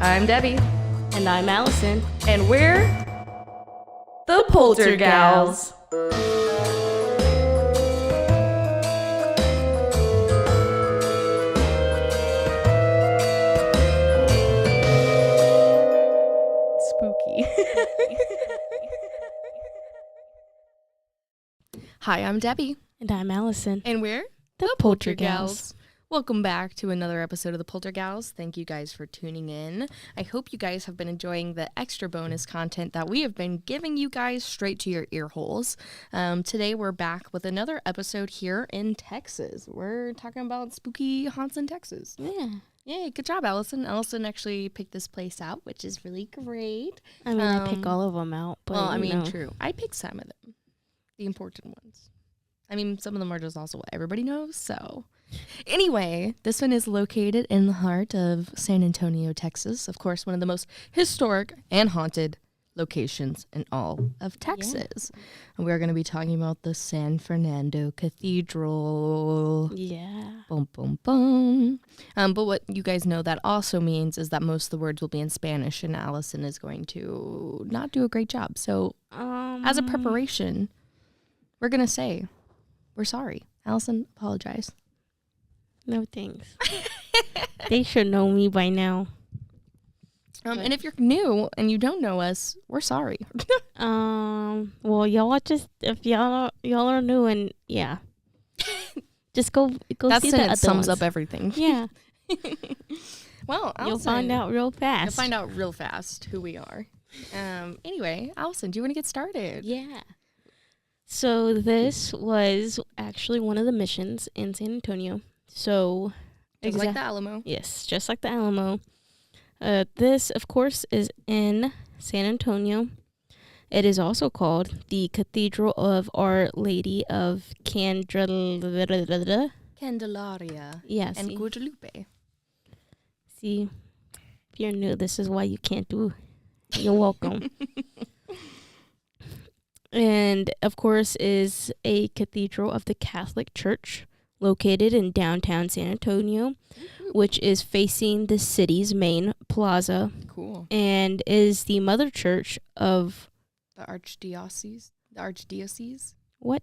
I'm Debbie. And I'm Alison. And we're the Poltergals. Spooky. Hi, I'm Debbie. And I'm Alison. And we're the Poltergals. Welcome back to another episode of the Poltergals. Thank you guys for tuning in. I hope you guys have been enjoying the extra bonus content that we have been giving you guys straight to your ear holes. Today we're back with another episode here in Texas. We're talking about spooky haunts in Texas. Yeah. Yay, good job, Alison. Alison actually picked this place out, which is really great. I mean, I pick all of them out. But true. I picked some of them, the important ones. I mean, some of them are just also what everybody knows, so... Anyway, this one is located in the heart of San Antonio, Texas. Of course, one of the most historic and haunted locations in all of Texas. Yeah. And we're going to be talking about the San Fernando Cathedral. Yeah. Boom, boom, boom. But what you guys know that also means is that most of the words will be in Spanish, and Allison is going to not do a great job. So, as a preparation, we're going to say, we're sorry. Allison, apologize. No thanks. They should know me by now. And if you're new and you don't know us, we're sorry. Well, if y'all are new, and yeah, just go that see sentence the other sums ones. up everything. Yeah. Well, Allison, you'll find out real fast. You'll find out real fast who we are. Anyway, Allison, do you want to get started? Yeah. So this was actually one of the missions in San Antonio. So, just like the Alamo. Yes, just like the Alamo. This, of course, is in San Antonio. It is also called the Cathedral of Our Lady of Candelaria. Yes. And Guadalupe. See, if you're new, this is why you can't do. You're welcome. And, of course, is a cathedral of the Catholic Church, located in downtown San Antonio, which is facing the city's main plaza. Cool. And is the mother church of... The archdiocese? The archdiocese? What?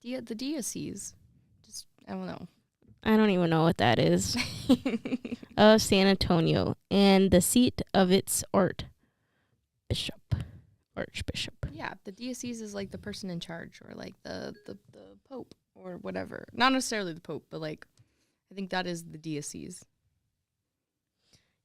The diocese. Just, I don't know. I don't even know what that is. Of San Antonio. And the seat of its archbishop. Yeah, the diocese is like the person in charge, or like the pope. Or whatever. Not necessarily the Pope, but like, I think that is the diocese.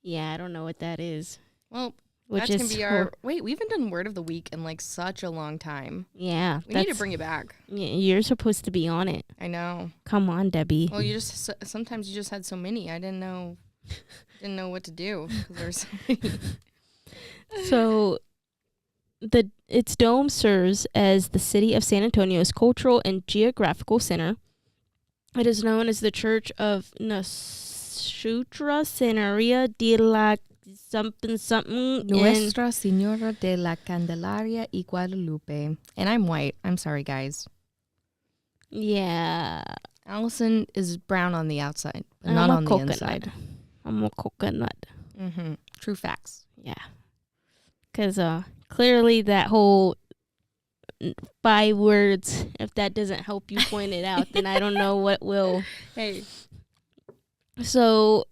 Yeah, I don't know what that is. Well, that can be our... Wait, we haven't done Word of the Week in like such a long time. Yeah. We need to bring it back. Yeah, you're supposed to be on it. I know. Come on, Debbie. Well, sometimes you just had so many. I didn't know what to do because there were so many. So... Its dome serves as the city of San Antonio's cultural and geographical center. It is known as the Church of Nuestra Señora de la something. Nuestra Señora de la Candelaria y Guadalupe. And I'm white. I'm sorry, guys. Yeah. Allison is brown on the outside, but not on the inside. I'm a coconut. Mm-hmm. True facts. Yeah. Because, clearly, that whole 5 words, if that doesn't help you point it out, then I don't know what will. Hey. So,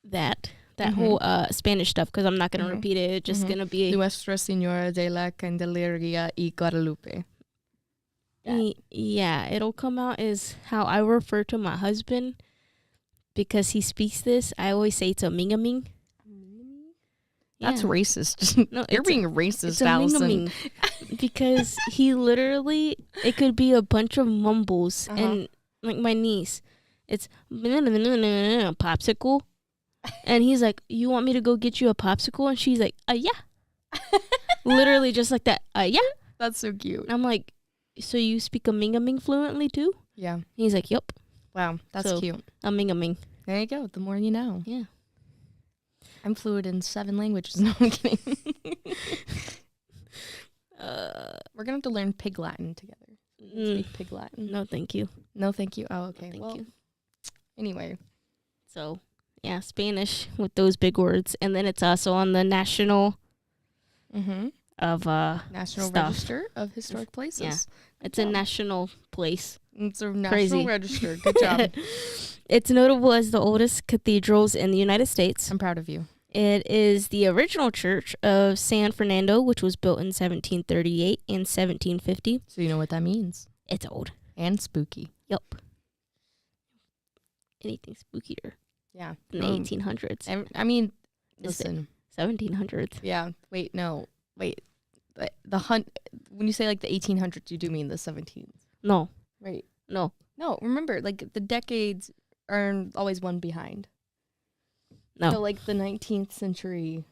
that whole Spanish stuff, because I'm not going to repeat it. It's just going to be... Nuestra Señora de la Candelaria y Guadalupe. Yeah, it'll come out as how I refer to my husband, because he speaks this. I always say it's a mingaming. That's racist. No, you're being racist, Alison. Because he literally, it could be a bunch of mumbles. And like my niece, it's popsicle. And he's like, you want me to go get you a popsicle? And she's like, yeah. Literally just like that. Yeah. That's so cute. I'm like, so you speak a mingaming fluently too? Yeah. And he's like, yep. Wow, that's cute. A mingaming. There you go. The more you know. Yeah. I'm fluent in 7 languages. No, I'm kidding. We're going to have to learn Pig Latin together. Speak Pig Latin. No, thank you. No, thank you. Oh, okay. No, thank you. Anyway. So, Yeah, Spanish with those big words. And then it's also on the national of National stuff. Register of Historic Places. Yeah. It's a national place. It's a national Crazy. register. Good job. It's notable as the oldest cathedrals in the United States. I'm proud of you. It is the original church of San Fernando, which was built in 1738 and 1750. So you know what that means. It's old. And spooky. Yup. Anything spookier. Yeah. In the 1800s. I mean, listen. 1700s. Yeah. Wait, no. Wait. The hunt. When you say like the 1800s, you do mean the 17s. No. Right. No. No, remember, like, the decades are always one behind. No. So, like, the 19th century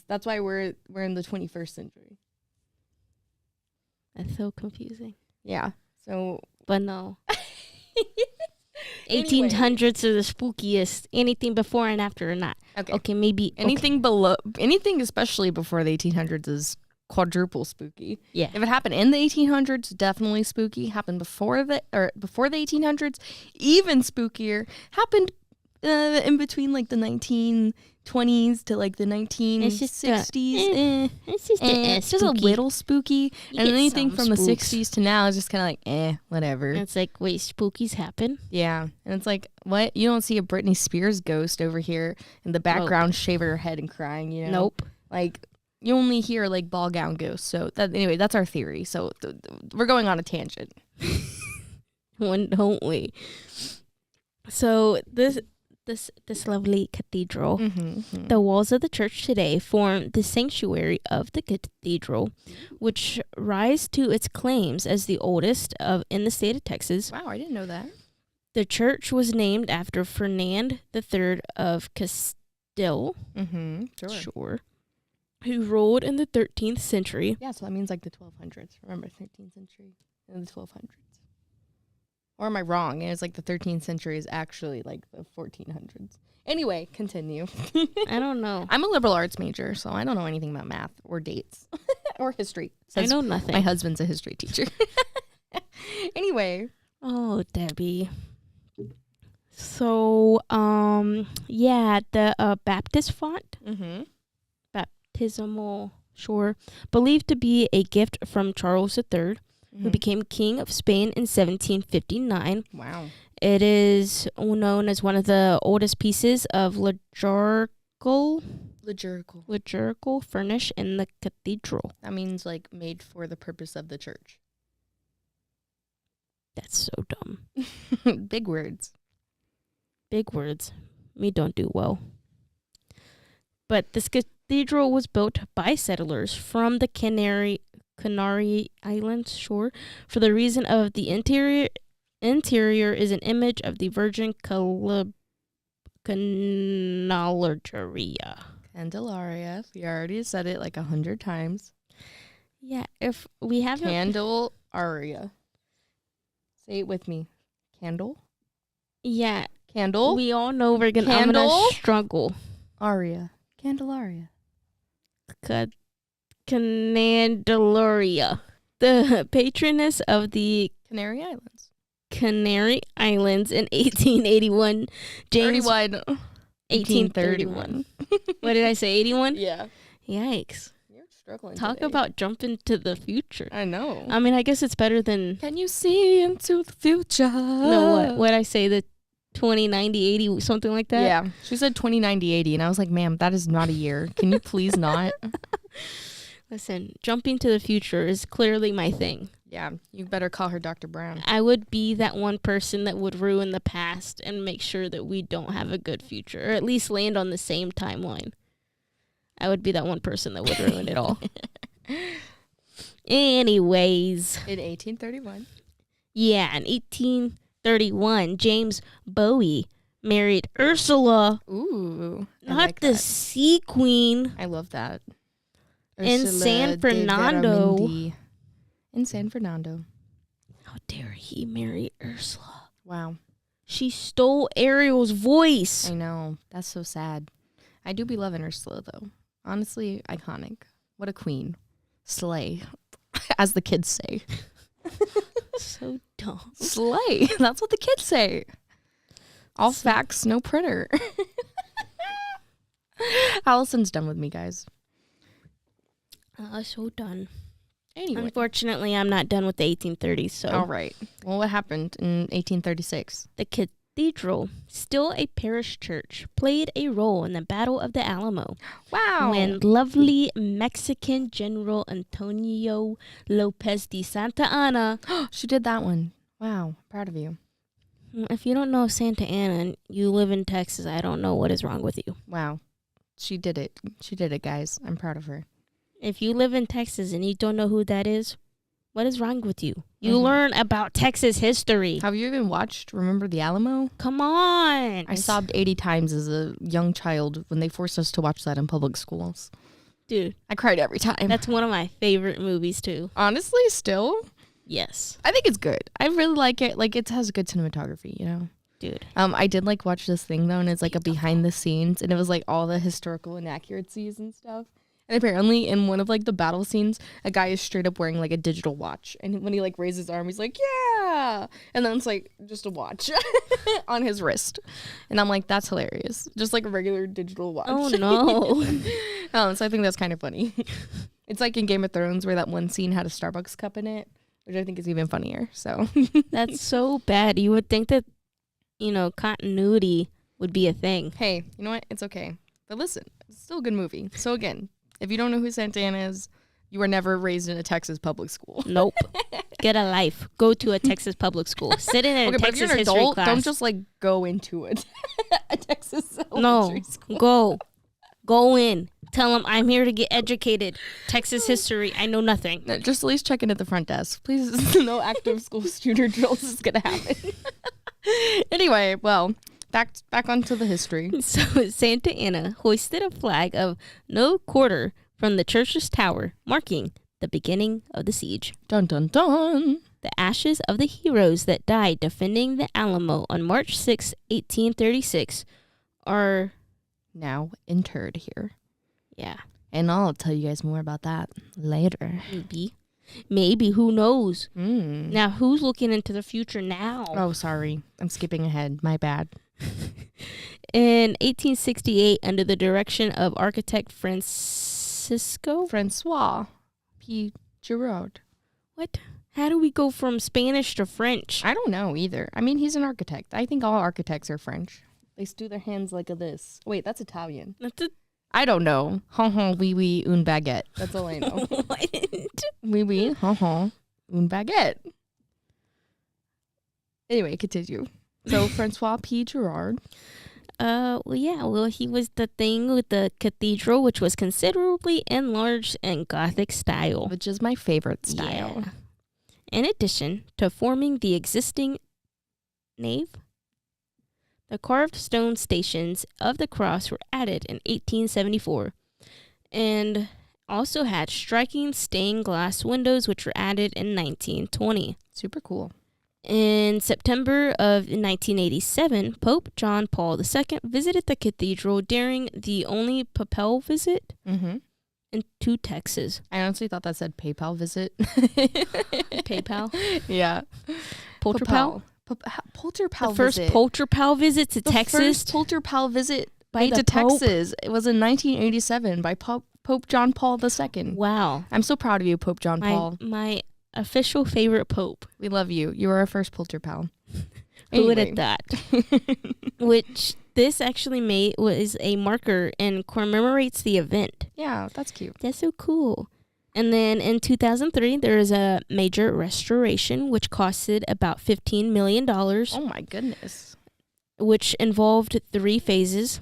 that's why we're in the 21st century. That's so confusing. Yeah. So. But no. 1800s are the spookiest. Anything before and after or not. Okay, maybe. Anything below, anything especially before the 1800s is quadruple spooky. Yeah. If it happened in the 1800s, definitely spooky. Happened before the 1800s, even spookier. Happened in between like the 1920s to like the 1960s. It's just a little spooky. And anything from spooks. the 60s to now is just kind of like, whatever. And it's like, wait, spookies happen? Yeah. And it's like, what? You don't see a Britney Spears ghost over here in the background shaving her head and crying, you know? Nope. Like, you only hear like ball gown ghosts. So anyway, that's our theory. So we're going on a tangent. When don't we? So this lovely cathedral, the walls of the church today form the sanctuary of the cathedral, which rise to its claims as the oldest in the state of Texas. Wow, I didn't know that. The church was named after Fernando III of Castile. Sure. Who ruled in the 13th century. Yeah, so that means like the 1200s. Remember, 13th century and the 1200s. Or am I wrong? And it's like the 13th century is actually like the 1400s. Anyway, continue. I don't know. I'm a liberal arts major, so I don't know anything about math or dates or history. I know nothing. My husband's a history teacher. Anyway. Oh, Debbie. So, yeah, the Baptist font. Baptismal, sure. Believed to be a gift from Charles III, who became king of Spain in 1759. Wow. It is known as one of the oldest pieces of liturgical furnish in the cathedral. That means like made for the purpose of the church. That's so dumb. Big words. Big words. Me don't do well. But this cathedral was built by settlers from the Canary Islands shore for the reason of the interior is an image of the Virgin Candelaria. We already said it like 100 times. Yeah, if we have Candelaria. Say it with me. Candle? Yeah. Candle? We all know I'm gonna struggle. Aria. Candelaria. Candelaria. The patroness of the Canary Islands. Canary Islands in 1881. 1831. What did I say, 81? Yeah. Yikes. You're struggling Talk today. about jumping to the future. I know. I mean, I guess it's better than... Can you see into the future? No, what I say, the 2090, 80, something like that? Yeah. She said 2090, 80, and I was like, ma'am, that is not a year. Can you please not? Listen, jumping to the future is clearly my thing. Yeah, you better call her Dr. Brown. I would be that one person that would ruin the past and make sure that we don't have a good future, or at least land on the same timeline. I would be that one person that would ruin it all. Anyways. In 1831. Yeah, in 1831, James Bowie married Ursula. Ooh. Not the sea queen. I love that. In San Fernando. In San Fernando. How dare he marry Ursula? Wow. She stole Ariel's voice. I know. That's so sad. I do be loving Ursula, though. Honestly, iconic. What a queen. Slay. As the kids say. So dumb. Slay. That's what the kids say. All facts, no printer. Allison's done with me, guys. So done. Anyway. Unfortunately, I'm not done with the 1830s. So, all right. Well, what happened in 1836? The Cathedral, still a parish church, played a role in the Battle of the Alamo. Wow. When lovely Mexican General Antonio Lopez de Santa Anna. She did that one. Wow. Proud of you. If you don't know Santa Ana and you live in Texas, I don't know what is wrong with you. Wow. She did it. She did it, guys. I'm proud of her. If you live in Texas and you don't know who that is, what is wrong with you? You learn about Texas history. Have you even watched Remember the Alamo? Come on. I sobbed 80 times as a young child when they forced us to watch that in public schools. Dude. I cried every time. That's one of my favorite movies, too. Honestly, still? Yes. I think it's good. I really like it. Like, it has good cinematography, you know? Dude. I did, like, watch this thing, though, and it's, like, a behind the scenes, and it was, like, all the historical inaccuracies and stuff. And apparently, in one of, like, the battle scenes, a guy is straight up wearing, like, a digital watch. And when he, like, raises his arm, he's like, yeah! And then it's, like, just a watch on his wrist. And I'm like, that's hilarious. Just, like, a regular digital watch. Oh, no. So I think that's kind of funny. It's like in Game of Thrones where that one scene had a Starbucks cup in it, which I think is even funnier. So That's so bad. You would think that, you know, continuity would be a thing. hey, you know what? It's okay. But listen, it's still a good movie. So again, if you don't know who Santa Ana is, you were never raised in a Texas public school. Nope. Get a life. Go to a Texas public school. Sit in a Okay, but if Texas you're an history adult, class. don't just like go into it. A Texas No. elementary school. Go in. Tell them I'm here to get educated. Texas history. I know nothing. No, just at least check in at the front desk. Please, no active school shooter drills is going to happen. Anyway, well, back onto the history. So Santa Ana hoisted a flag of no quarter from the church's tower, marking the beginning of the siege. Dun, dun, dun. The ashes of the heroes that died defending the Alamo on March 6, 1836 are... now interred here. Yeah. And I'll tell you guys more about that later. Maybe, who knows? Mm. Now, who's looking into the future now? Oh, sorry. I'm skipping ahead. My bad. In 1868, under the direction of architect Francois P. Girard. What? How do we go from Spanish to French? I don't know either. I mean, he's an architect. I think all architects are French. They do their hands like this. Wait, that's Italian. I don't know. Oui, oui, une baguette. That's all I know. What? Oui, oui, une baguette. Anyway, continue. So, Francois P. Girard. He was the thing with the cathedral, which was considerably enlarged in Gothic style. Which is my favorite style. Yeah. In addition to forming the existing nave, the carved stone stations of the cross were added in 1874 and also had striking stained glass windows, which were added in 1920. Super cool. In September of 1987, Pope John Paul II visited the cathedral during the only papal visit to Texas. I honestly thought that said PayPal visit. PayPal? Yeah. Polterpal? Polterpal The first visit. Polterpal visit to Texas? The first Polterpal visit By to the Pope? Texas. It was in 1987 by Pope John Paul II. Wow. I'm so proud of you, Pope John Paul. My official favorite pope. We love you. You were our first Polterpal. Who would have thought? Which this actually was a marker and commemorates the event. Yeah, that's cute. That's so cool. And then in 2003, there was a major restoration, which costed about $15 million. Oh my goodness. Which involved 3 phases.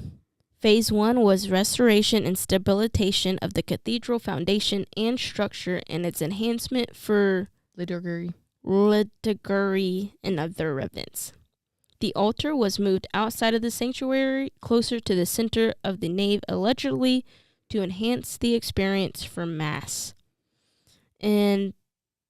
Phase 1 was restoration and stabilization of the cathedral foundation and structure and its enhancement for liturgy and other events. The altar was moved outside of the sanctuary, closer to the center of the nave, allegedly to enhance the experience for Mass. And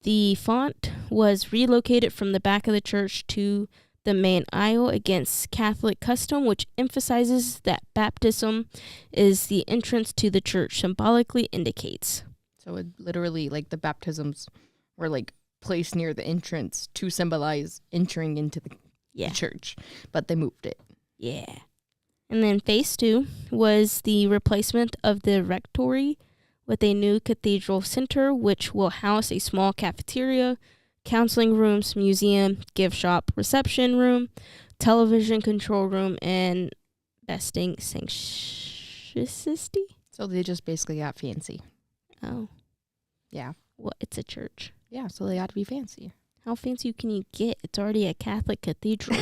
the font was relocated from the back of the church to the main aisle against Catholic custom, which emphasizes that baptism is the entrance to the church, symbolically indicates. So it literally, like, the baptisms were, like, placed near the entrance to symbolize entering into the church. But they moved it. Yeah. And then phase 2 was the replacement of the rectory with a new cathedral center, which will house a small cafeteria, counseling rooms, museum, gift shop, reception room, television control room, and vesting sanctuary. So they just basically got fancy. Oh. Yeah. Well, it's a church. Yeah, so they got to be fancy. How fancy can you get? It's already a Catholic cathedral.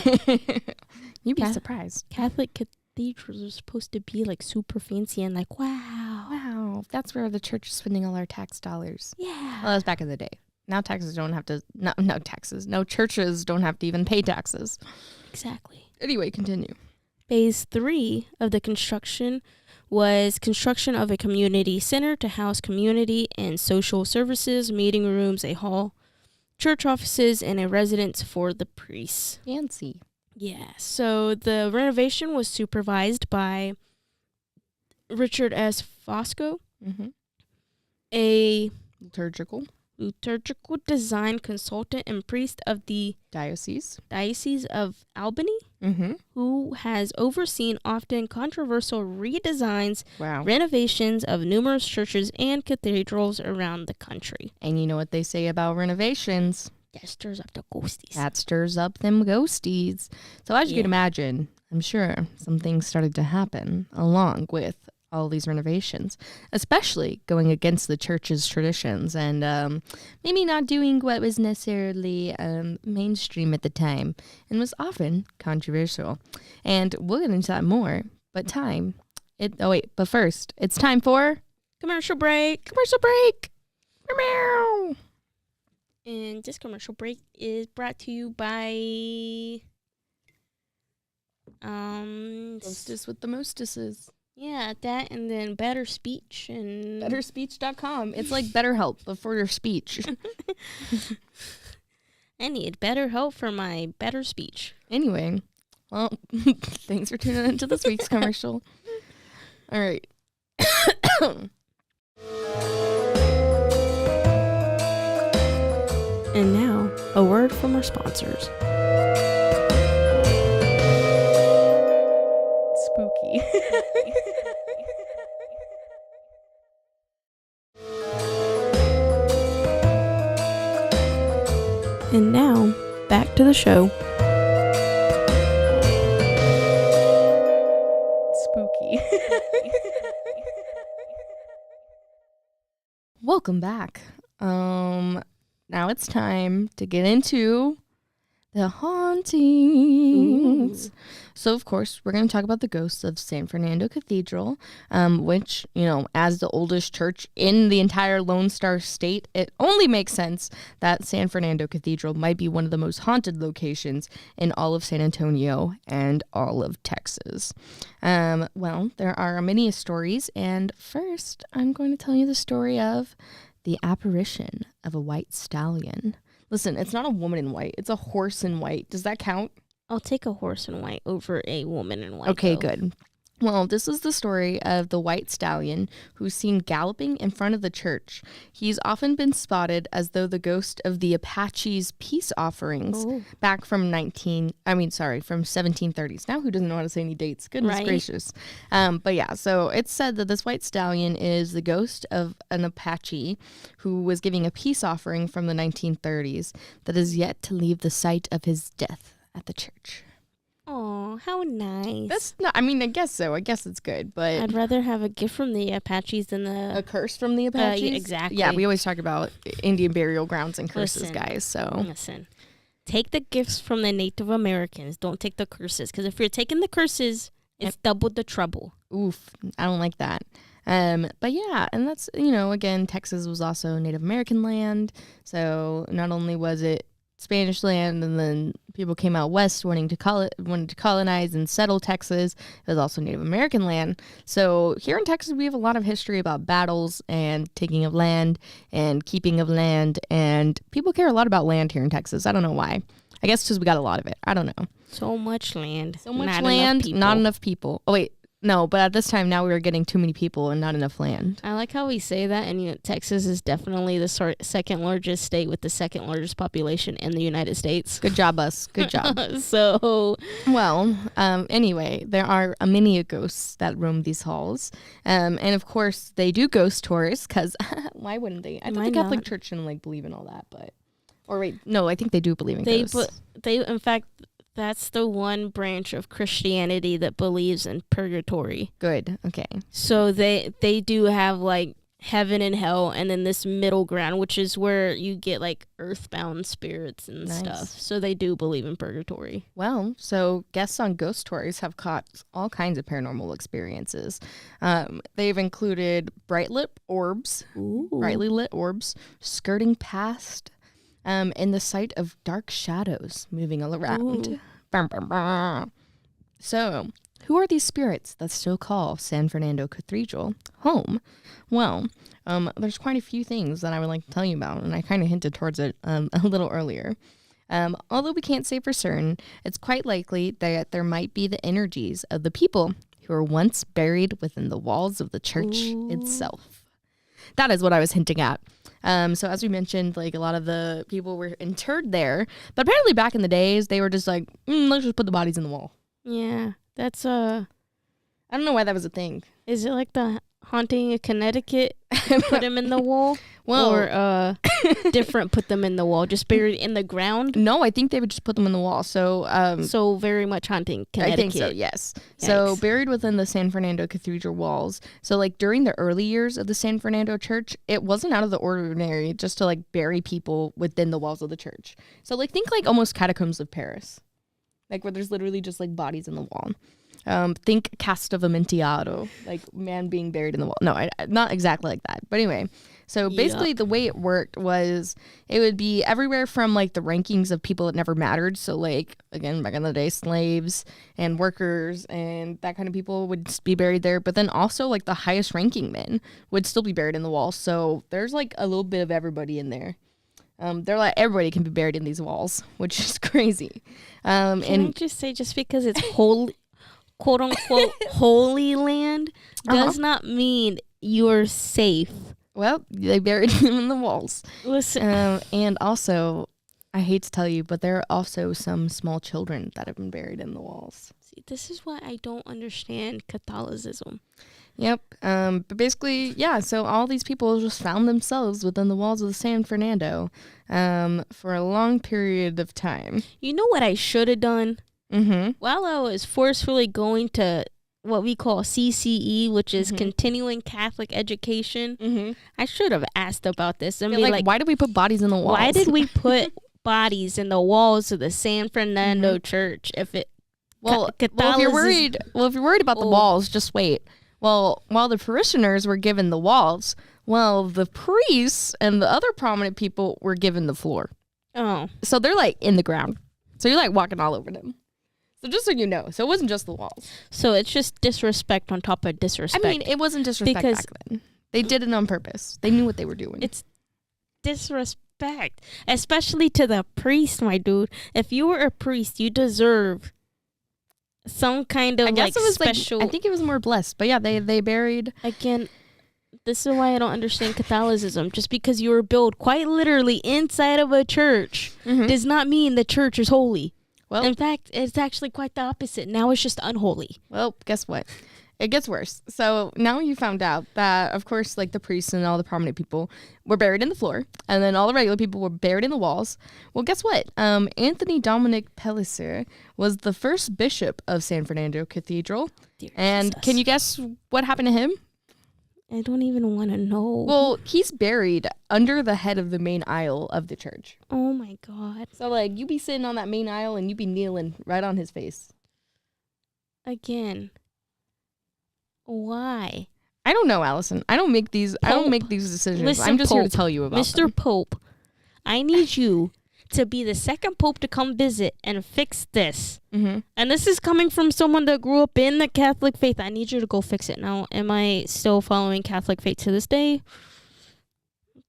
You'd be surprised. Catholic cathedrals are supposed to be like super fancy and like, wow. Wow. That's where the church is spending all our tax dollars. Yeah. Well, that was back in the day. Now taxes don't have to, no taxes. No, churches don't have to even pay taxes. Exactly. Anyway, continue. Phase 3 of the construction was construction of a community center to house community and social services, meeting rooms, a hall, church offices, and a residence for the priests. Fancy. Yeah, so the renovation was supervised by Richard S. Fosco, a liturgical design consultant and priest of the Diocese of Albany, who has overseen often controversial redesigns, renovations of numerous churches and cathedrals around the country. And you know what they say about renovations? That stirs up the ghosties. That stirs up them ghosties. So as you can imagine, I'm sure some things started to happen along with all these renovations, especially going against the church's traditions and maybe not doing what was necessarily mainstream at the time and was often controversial. And we'll get into that more, but first, it's time for commercial break. Meow. And this commercial break is brought to you by Hostess with the mostesses. Yeah, that and then Better Speech and BetterSpeech.com. It's like BetterHelp, but for your speech. I need better help for my better speech. Anyway, well, thanks for tuning into this week's commercial. All right. And now, a word from our sponsors. Spooky. And now, back to the show. Spooky. Welcome back. Now it's time to get into the hauntings. Ooh. So, of course, we're going to talk about the ghosts of San Fernando Cathedral, which, as the oldest church in the entire Lone Star State, it only makes sense that San Fernando Cathedral might be one of the most haunted locations in all of San Antonio and all of Texas. Well, there are many stories, and first, I'm going to tell you the story of the apparition of a white stallion. Listen, it's not a woman in white. It's a horse in white. Does that count? I'll take a horse in white over a woman in white. Okay, good. Well, this is the story of the white stallion who's seen galloping in front of the church. He's often been spotted as though the ghost of the Apache's peace offerings back from 1730s. Now who doesn't know how to say any dates? Goodness gracious. But yeah, so it's said that this white stallion is the ghost of an Apache who was giving a peace offering from the 1930s that is yet to leave the site of his death at the church. Oh, how nice. That's not, I guess so. I guess it's good, but I'd rather have a gift from the Apaches than a curse from the Apaches. Yeah, exactly. Yeah, we always talk about Indian burial grounds and curses, guys. So listen, take the gifts from the Native Americans. Don't take the curses, because if you're taking the curses, it's double the trouble. Oof, I don't like that. But yeah, and that's, again, Texas was also Native American land. So not only was it Spanish land, and then people came out west wanted to colonize and settle Texas. It was also Native American land. So here in Texas, we have a lot of history about battles and taking of land and keeping of land, and people care a lot about land here in Texas. I don't know why. I guess because we got a lot of it. I don't know. So much land. Not enough people. Oh, wait. No, but at this time now we were getting too many people and not enough land. I like how we say that, and Texas is definitely the second largest state with the second largest population in the United States. Good job, us. Good job. So, well, anyway, there are many ghosts that roam these halls, and of course they do ghost tours because why wouldn't they? I thought the Catholic Church didn't believe in all that, or wait, no, I think they do believe in ghosts. In fact. That's the one branch of Christianity that believes in purgatory. Good. Okay. So they do have like heaven and hell, and then this middle ground, which is where you get like earthbound spirits and stuff. So they do believe in purgatory. Well, so guests on ghost tours have caught all kinds of paranormal experiences. They've included brightly lit orbs skirting past in the sight of dark shadows moving all around. So, who are these spirits that still call San Fernando Cathedral home? Well, there's quite a few things that I would like to tell you about, and I kind of hinted towards it a little earlier. Although we can't say for certain, it's quite likely that there might be the energies of the people who were once buried within the walls of the church itself. That is what I was hinting at. So as we mentioned, like a lot of the people were interred there, but apparently back in the days, they were just like, let's just put the bodies in the wall. Yeah, that's I don't know why that was a thing. Is it like the haunting of Connecticut? Put them in the wall? Well, or different put them in the wall, just buried in the ground? No, I think they would just put them in the wall. So very much haunting Connecticut. I think so, yes. Yikes. So buried within the San Fernando Cathedral walls. So like during the early years of the San Fernando Church, it wasn't out of the ordinary just to like bury people within the walls of the church. So like think like almost catacombs of Paris. Like where there's literally just like bodies in the wall. Think cast of Amontillado, like man being buried in the wall. No, not exactly like that. But anyway, so basically the way it worked was it would be everywhere from like the rankings of people that never mattered. So like, again, back in the day, slaves and workers and that kind of people would be buried there. But then also like the highest ranking men would still be buried in the wall. So there's like a little bit of everybody in there. They're like everybody can be buried in these walls, which is crazy. Can I just say, just because it's holy, quote unquote, holy land does not mean you're safe. Well, they buried them in the walls. Listen, and also, I hate to tell you, but there are also some small children that have been buried in the walls. See, this is why I don't understand Catholicism. Yep. But basically, yeah, so all these people just found themselves within the walls of San Fernando for a long period of time. You know what I should have done? Mm-hmm. While I was forcefully going to what we call CCE, which is continuing Catholic education, I should have asked about this and be like, why did we put bodies in the walls? Why did we put bodies in the walls of the San Fernando Church? If it if you're worried about the walls, just wait. Well, while the parishioners were given the walls, the priests and the other prominent people were given the floor. Oh. So they're like in the ground. So you're like walking all over them. So just so you know, so it wasn't just the walls. So it's just disrespect on top of disrespect. I mean, it wasn't disrespect back then. They did it on purpose. They knew what they were doing. It's disrespect, especially to the priest, my dude. If you were a priest, you deserve some kind of special. I think it was more blessed, but yeah, they buried. Again, this is why I don't understand Catholicism. Just because you were built quite literally inside of a church does not mean the church is holy. Well, in fact, it's actually quite the opposite. Now it's just unholy. Well, guess what? It gets worse. So now you found out that, of course, like the priests and all the prominent people were buried in the floor, and then all the regular people were buried in the walls. Well, guess what? Anthony Dominic Pellicer was the first bishop of San Fernando Cathedral. Dear and Jesus. Can you guess what happened to him? I don't even want to know. Well, he's buried under the head of the main aisle of the church. Oh, my God. So, like, you be sitting on that main aisle, and you be kneeling right on his face. Again. Why? I don't know, Alison. I don't make these decisions. Listen, I'm just Pope, here to tell you about Mr. them. Pope, I need you to be the second Pope to come visit and fix this. And this is coming from someone that grew up in the Catholic faith. I need you to go fix it. Now, am I still following Catholic faith to this day?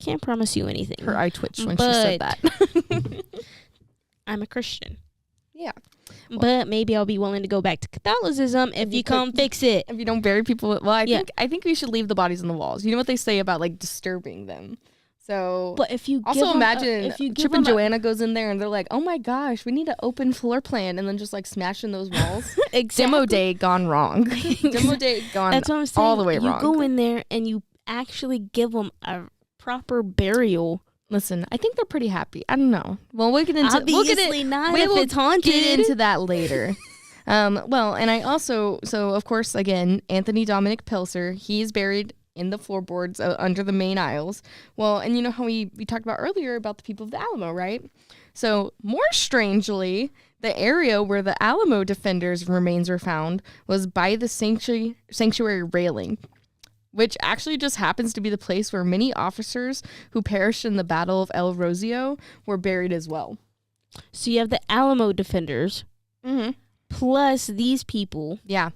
Can't promise you anything. Her eye twitched when she said that. I'm a Christian. Yeah. But maybe I'll be willing to go back to Catholicism if you come fix it. If you don't bury people, well, I think we should leave the bodies on the walls. You know what they say about like disturbing them. So, but if you also imagine Chip and Joanna goes in there and they're like, "Oh my gosh, we need an open floor plan," and then just like smashing those walls. Exactly. Demo day gone wrong. Demo day gone. That's what I'm saying. All the way wrong. You go in there and you actually give them a proper burial. Listen, I think they're pretty happy. I don't know. Well, we'll get into obviously not if it's haunted. Get into that later. Well, and I also, so of course, again, Anthony Dominic Pilser, he's buried in the floorboards under the main aisles. Well, and you know how we talked about earlier about the people of the Alamo, right? So more strangely, the area where the Alamo defenders' remains were found was by the sanctuary railing, which actually just happens to be the place where many officers who perished in the Battle of El Rosio were buried as well. So you have the Alamo defenders, plus these people. Yeah.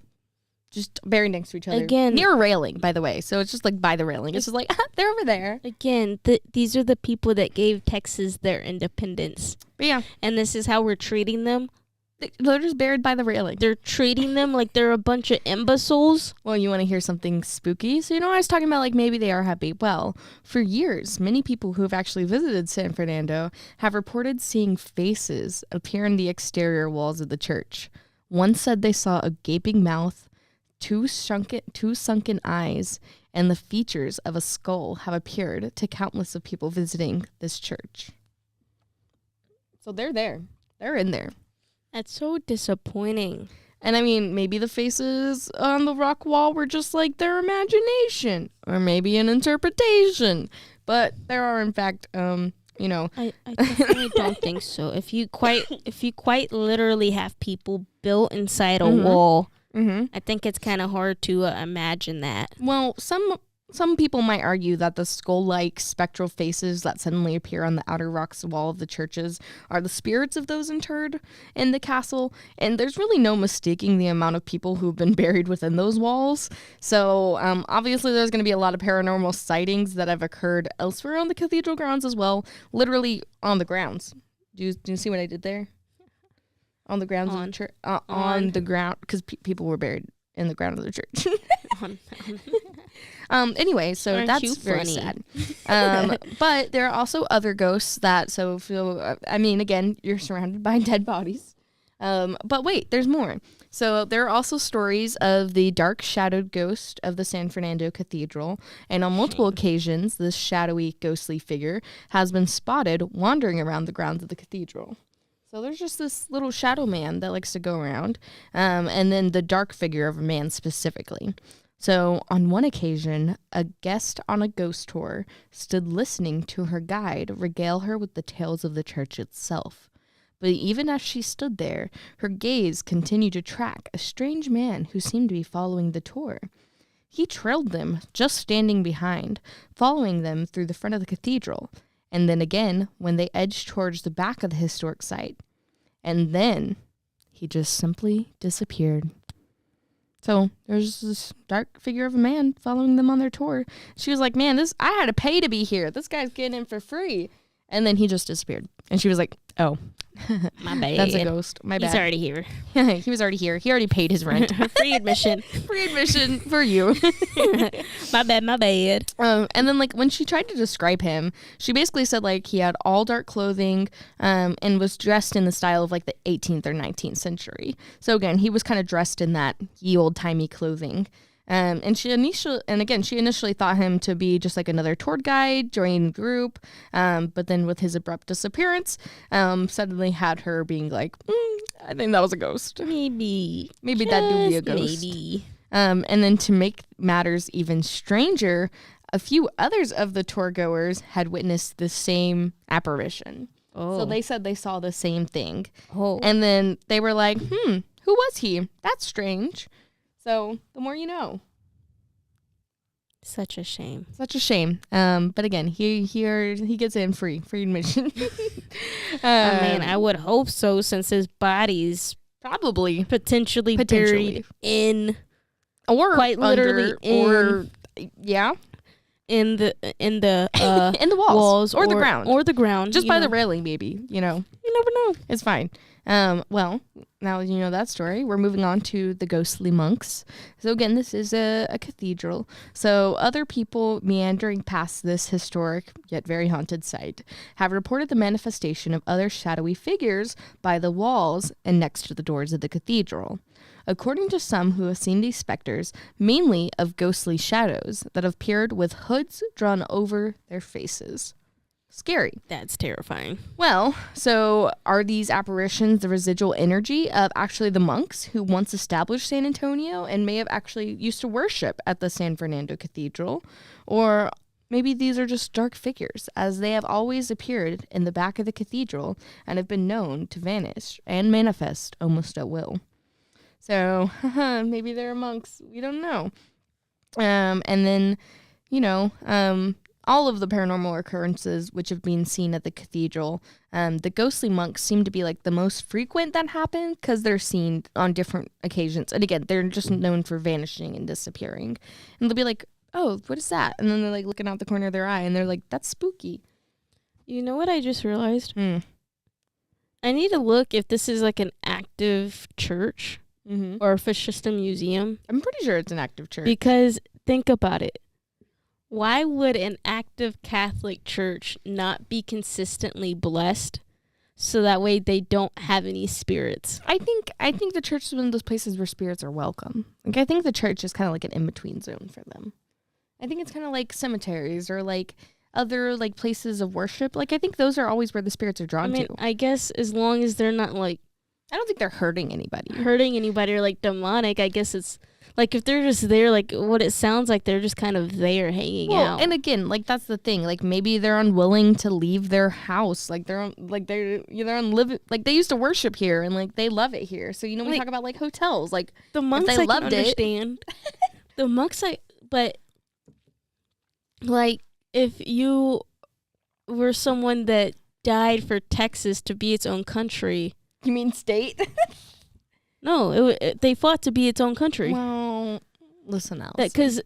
Just buried next to each other. Again. Near a railing, by the way. So it's just like by the railing. It's just like, they're over there. Again, these are the people that gave Texas their independence. But yeah. And this is how we're treating them. They're just buried by the railing. They're treating them like they're a bunch of imbeciles. Well, you want to hear something spooky? So, I was talking about like maybe they are happy. Well, for years, many people who have actually visited San Fernando have reported seeing faces appear in the exterior walls of the church. One said they saw a gaping mouth, two sunken eyes, and the features of a skull have appeared to countless of people visiting this church. So they're there. They're in there. That's so disappointing. And I mean, maybe the faces on the rock wall were just like their imagination, or maybe an interpretation. But there are, in fact, I definitely don't think so. If you quite literally have people built inside a wall, I think it's kind of hard to imagine that. Well, some people might argue that the skull-like spectral faces that suddenly appear on the outer rocks wall of the churches are the spirits of those interred in the castle, and there's really no mistaking the amount of people who've been buried within those walls. So obviously there's going to be a lot of paranormal sightings that have occurred elsewhere on the cathedral grounds as well, literally on the grounds. Do you see what I did there? On the grounds of the church? On the ground, because people were buried in the ground of the church. Anyway, so Aren't that's very funny? sad. But there are also other ghosts that, again, you're surrounded by dead bodies. But wait, there's more. So there are also stories of the dark shadowed ghost of the San Fernando Cathedral. And on multiple occasions, this shadowy, ghostly figure has been spotted wandering around the grounds of the cathedral. So there's just this little shadow man that likes to go around, and then the dark figure of a man specifically. So on one occasion, a guest on a ghost tour stood listening to her guide regale her with the tales of the church itself. But even as she stood there, her gaze continued to track a strange man who seemed to be following the tour. He trailed them, just standing behind, following them through the front of the cathedral, and then again when they edged towards the back of the historic site. And then he just simply disappeared. So there's this dark figure of a man following them on their tour. She was like, man, I had to pay to be here. This guy's getting in for free. And then he just disappeared. And she was like, oh, my bad. That's a ghost. My bad. He's already here. He was already here. He already paid his rent. Free admission. Free admission for you. My bad. And then like when she tried to describe him, she basically said like he had all dark clothing and was dressed in the style of like the 18th or 19th century. So again, he was kind of dressed in that ye old timey clothing. And she initially thought him to be just like another tour guide joining the group. But then with his abrupt disappearance, suddenly had her being like, I think that was a ghost. Maybe that do be a ghost. Maybe. And then to make matters even stranger, a few others of the tour goers had witnessed the same apparition. Oh. So they said they saw the same thing. Oh. And then they were like, who was he? That's strange. So the more you know. Such a shame. But again, he gets in free admission. Man, I would hope so, since his body's probably potentially buried in, or quite literally in the in the walls or the ground or the ground, just by the railing, maybe. You never know. It's fine. Well, now you know that story. We're moving on to the ghostly monks. So again, this is a cathedral. So other people meandering past this historic yet very haunted site have reported the manifestation of other shadowy figures by the walls and next to the doors of the cathedral. According to some who have seen these specters, mainly of ghostly shadows that have appeared with hoods drawn over their faces. Scary. That's terrifying. Well, so are these apparitions the residual energy of actually the monks who once established San Antonio and may have actually used to worship at the San Fernando Cathedral? Or maybe these are just dark figures, as they have always appeared in the back of the cathedral and have been known to vanish and manifest almost at will. So, maybe they're monks. We don't know. And then, all of the paranormal occurrences which have been seen at the cathedral, the ghostly monks seem to be like the most frequent that happen because they're seen on different occasions. And again, they're just known for vanishing and disappearing. And they'll be like, oh, what is that? And then they're like looking out the corner of their eye and they're like, that's spooky. You know what I just realized? I need to look if this is like an active church or if it's just a museum. I'm pretty sure it's an active church. Because think about it. Why would an active Catholic church not be consistently blessed so that way they don't have any spirits? I think the church is one of those places where spirits are welcome. Like, I think the church is kind of like an in-between zone for them. I think it's kind of like cemeteries or like other like places of worship. Like, I think those are always where the spirits are drawn to. I guess as long as they're not like... I don't think they're hurting anybody. Or like demonic, I guess it's... Like, if they're just there, like, what it sounds like, they're just kind of there hanging out. And again, like, that's the thing. Like, maybe they're unwilling to leave their house. Like, they're they used to worship here, and, like, they love it here. So, we talk about, like, hotels. Like, the monks, I can understand. The monks, but, like, if you were someone that died for Texas to be its own country. You mean state? No, they fought to be its own country. Well, listen, Alison. Because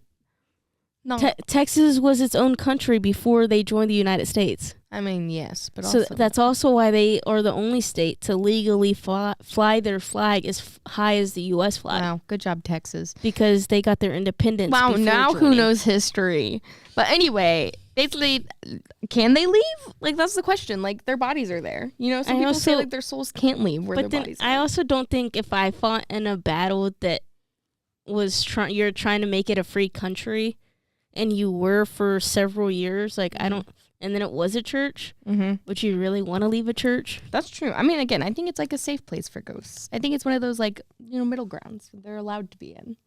Texas was its own country before they joined the United States. I mean, yes, but so also... that's also why they are the only state to legally fly their flag as high as the U.S. flag. Wow, good job, Texas. Because they got their independence. Wow, now joining. Who knows history? But anyway, basically, can they leave? Like, that's the question. Like, their bodies are there. Some people say, like, their souls can't leave where their bodies are. I also don't think if I fought in a battle that was you're trying to make it a free country and you were for several years, like, I don't... And then it was a church. Would you really want to leave a church? That's true. I mean, again, I think it's like a safe place for ghosts. I think it's one of those, like, middle grounds they're allowed to be in.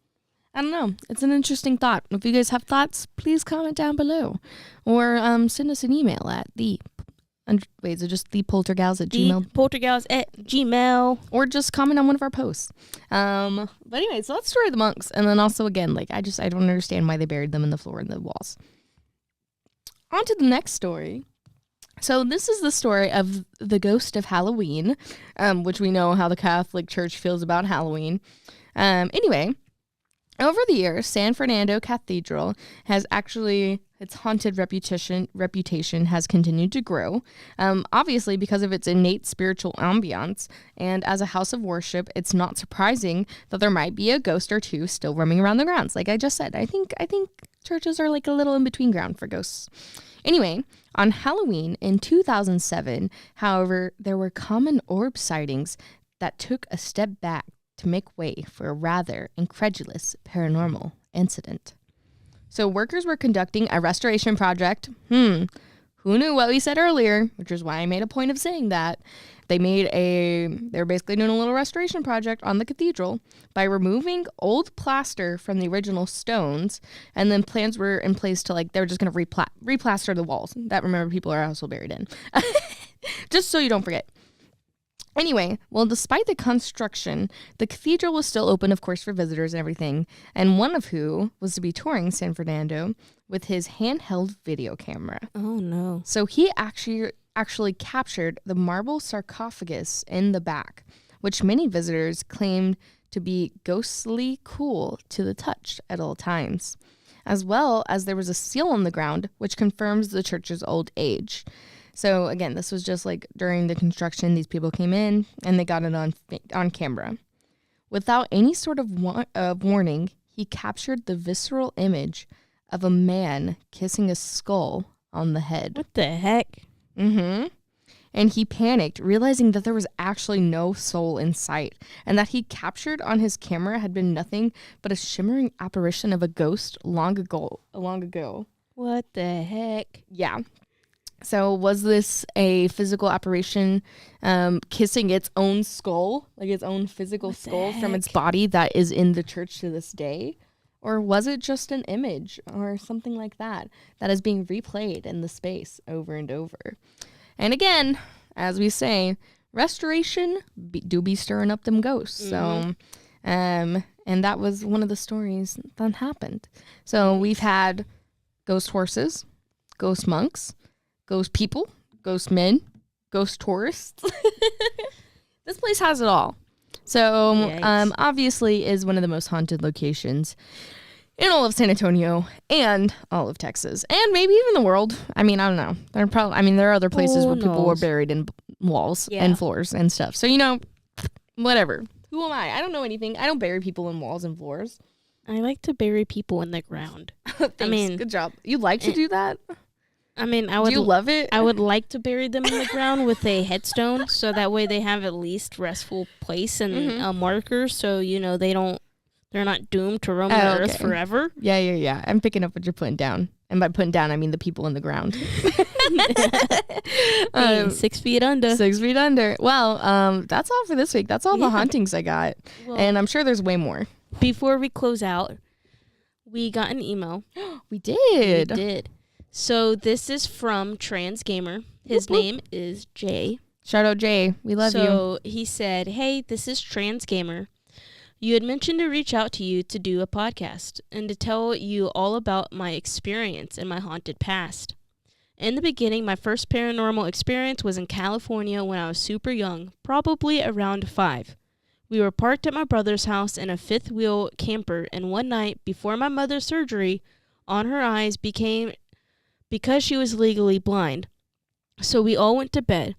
I don't know. It's an interesting thought. If you guys have thoughts, please comment down below. Or send us an email at is it just thepoltergals@gmail? Thepoltergals@gmail. Or just comment on one of our posts. But anyway, so that's Story of the Monks. And then also, again, like, I don't understand why they buried them in the floor and the walls. On to the next story. So this is the story of the ghost of Halloween, which we know how the Catholic Church feels about Halloween. Anyway, over the years, San Fernando Cathedral has actually, its haunted reputation has continued to grow, obviously because of its innate spiritual ambiance. And as a house of worship, it's not surprising that there might be a ghost or two still roaming around the grounds. Like I just said, I think churches are like a little in between ground for ghosts. Anyway, on Halloween in 2007, however, there were common orb sightings that took a step back to make way for a rather incredulous paranormal incident. So workers were conducting a restoration project. Who knew what we said earlier, which is why I made a point of saying that. They were basically doing a little restoration project on the cathedral by removing old plaster from the original stones, and then plans were in place to, like, they were just going to replaster the walls that, remember, people are also buried in. Just so you don't forget. Anyway, well, despite the construction, the cathedral was still open, of course, for visitors and everything, and one of who was to be touring San Fernando with his handheld video camera. Oh, no. So he actually captured the marble sarcophagus in the back, which many visitors claimed to be ghostly cool to the touch at all times, as well as there was a seal on the ground, which confirms the church's old age. So again, this was just like during the construction. These people came in and they got it on camera. Without any sort of warning, he captured the visceral image of a man kissing a skull on the head. What the heck? Mm-hmm. And he panicked, realizing that there was actually no soul in sight, and that he captured on his camera had been nothing but a shimmering apparition of a ghost long ago. What the heck? Yeah. So was this a physical apparition kissing its own skull, like its own physical skull from its body that is in the church to this day? Or was it just an image or something like that is being replayed in the space over and over? And again, as we say, restoration do be stirring up them ghosts. Mm-hmm. So, and that was one of the stories that happened. So we've had ghost horses, ghost monks, ghost people, ghost men, ghost tourists. This place has it all. So, obviously is one of the most haunted locations in all of San Antonio and all of Texas, and maybe even the world. I mean, I don't know. There are other places where people were buried in walls and floors and stuff. So, whatever. Who am I? I don't know anything. I don't bury people in walls and floors. I like to bury people in the ground. Thanks. Good job. You like to do that? I would. Do you love it? I would like to bury them in the ground with a headstone, so that way they have at least restful place and a marker, so they're not doomed to roam the earth forever. Yeah. I'm picking up what you're putting down, and by putting down, I mean the people in the ground. 6 feet under. 6 feet under. Well, that's all for this week. That's all the hauntings I got, and I'm sure there's way more. Before we close out, we got an email. We did. We did. So this is from Trans Gamer. His name is Jay. Shout out Jay. We love you. So he said, "Hey, this is Trans Gamer. You had mentioned to reach out to you to do a podcast and to tell you all about my experience in my haunted past. In the beginning, my first paranormal experience was in California when I was super young, probably around 5. We were parked at my brother's house in a fifth-wheel camper, and one night, before my mother's surgery on her eyes because she was legally blind. So we all went to bed.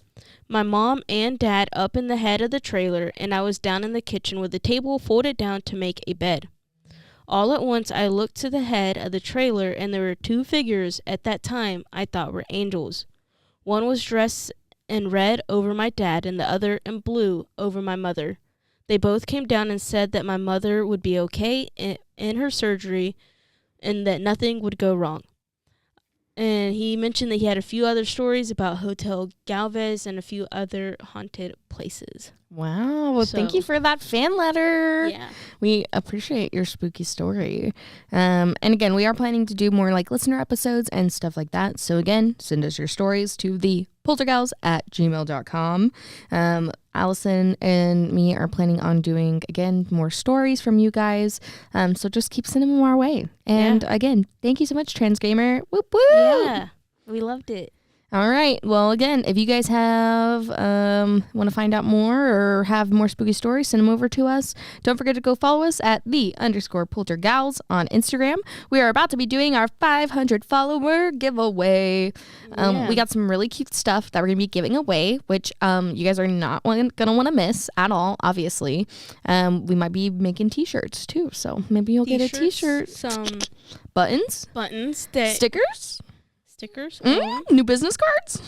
My mom and dad up in the head of the trailer, and I was down in the kitchen with the table folded down to make a bed. All at once, I looked to the head of the trailer, and there were 2 figures at that time I thought were angels. One was dressed in red over my dad, and the other in blue over my mother. They both came down and said that my mother would be okay in her surgery and that nothing would go wrong. And he mentioned that he had a few other stories about Hotel Galvez and a few other haunted places. Wow. Well, thank you for that fan letter. Yeah. We appreciate your spooky story. And again, we are planning to do more like listener episodes and stuff like that. So again, send us your stories to thepoltergals@gmail.com. Alison and me are planning on doing, again, more stories from you guys. So just keep sending them our way. And again, thank you so much, Trans Gamer. Whoop, whoop. Yeah. We loved it. All right. Well, again, if you guys have want to find out more or have more spooky stories, send them over to us. Don't forget to go follow us at _poltergals on Instagram. We are about to be doing our 500 follower giveaway. We got some really cute stuff that we're going to be giving away, which you guys are not going to want to miss at all, obviously. We might be making t-shirts too, so maybe you'll get a t-shirt. Some buttons, stickers. New business cards.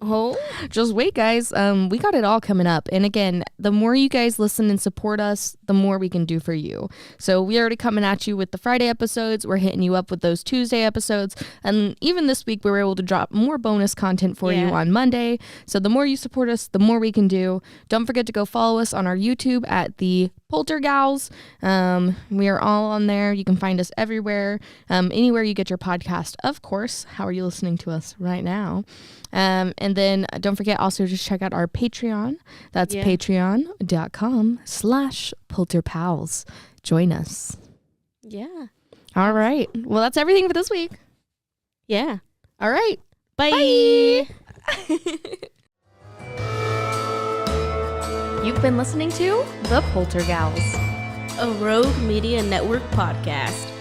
Oh, just wait, guys. We got it all coming up. And again, the more you guys listen and support us, the more we can do for you. So we're already coming at you with the Friday episodes. We're hitting you up with those Tuesday episodes. And even this week, we were able to drop more bonus content for you on Monday. So the more you support us, the more we can do. Don't forget to go follow us on our YouTube at the Poltergals. We are all on there. You can find us everywhere, anywhere you get your podcast, of course. How are you listening to us right now? And then don't forget also to check out our Patreon. That's patreon.com/polterpals. Join us. Yeah. All right. Well, that's everything for this week. Yeah. All right. Bye. You've been listening to The Poltergals, a Rogue Media Network podcast.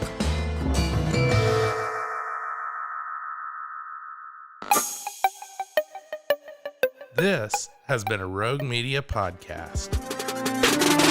This has been a Rogue Media podcast.